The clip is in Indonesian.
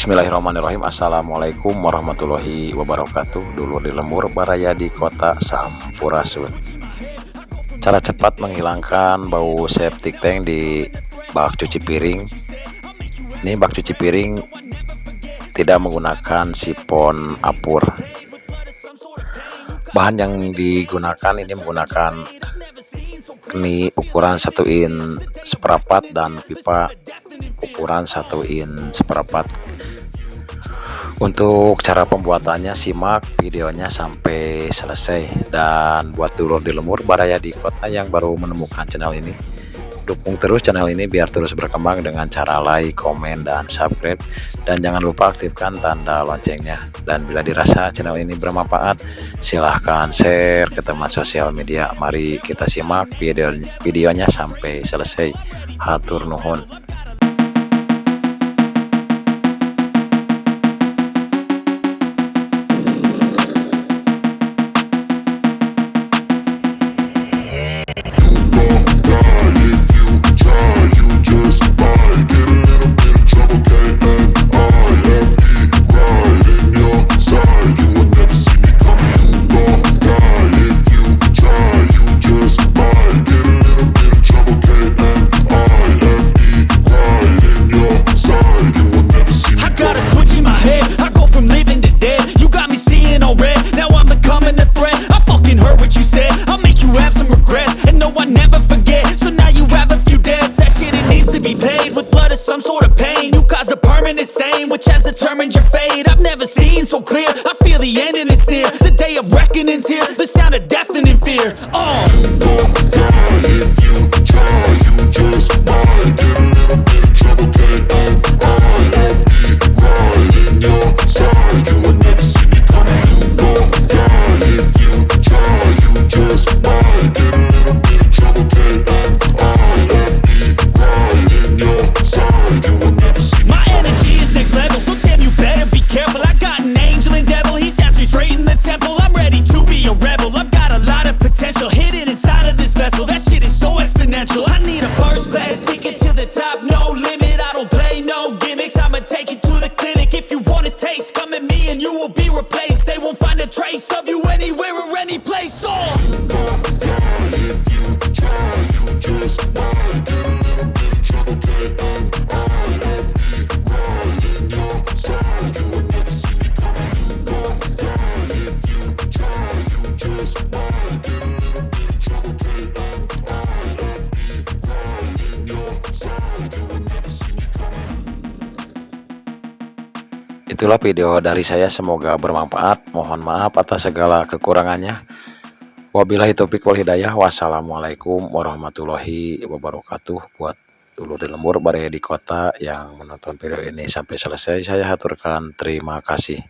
Bismillahirrahmanirrahim. Assalamualaikum warahmatullahi wabarakatuh. Dulur di lembur baraya di kota Sampurasun. Cara cepat menghilangkan bau septic tank di bak cuci piring. Ini bak cuci piring tidak menggunakan sifon apur. Bahan yang digunakan ini menggunakan ukuran 1 in seperempat dan pipa ukuran 1 in seperempat. Untuk cara pembuatannya simak videonya sampai selesai. Dan buat dulur di lembur baraya di kota yang baru menemukan channel ini, dukung terus channel ini biar terus berkembang dengan cara like, komen, dan subscribe. Dan jangan lupa aktifkan tanda loncengnya. Dan bila dirasa channel ini bermanfaat, silahkan share ke teman sosial media. Mari kita simak videonya sampai selesai. Hatur nuhun. Some sort of pain, you caused a permanent stain, which has determined your fate. I've never seen so clear, I feel the end and it's near. The day of reckoning's here, the sound of deafening fear. You don't die if you try, you just might get a little bit of trouble, K-N-I-F-E, right in your side. You will never see me coming. You don't die if you try, you just might get a little bit of trouble, K-N-I-F-E, right in your side. You will never see me. My energy is next level, so damn you better be careful. I got an angel and devil, he stabs me straight in the temple. I'm ready to be a rebel, I've got a lot of potential hidden inside of this vessel. That shit is so exponential. I need a first class ticket to the top, no limit. I don't play no gimmicks, I'ma take you to the clinic. If you want a taste, come at me and you will be replaced. They won't find a trace of you anywhere or any place. You don't die if you try, you just might get a little bit of trouble, K-N-I-F-E, right in your side. You will never see me coming. You don't die if you try, you just might get a little bit of trouble, K-N-I-F-E, right in your side. You will never see me coming. Itulah video dari saya, semoga bermanfaat. Mohon maaf atas segala kekurangannya. Wabillahi taufik wal hidayah. Wassalamualaikum warahmatullahi wabarakatuh. Buat dulur di lembur baraya di kota yang menonton video ini sampai selesai, saya haturkan terima kasih.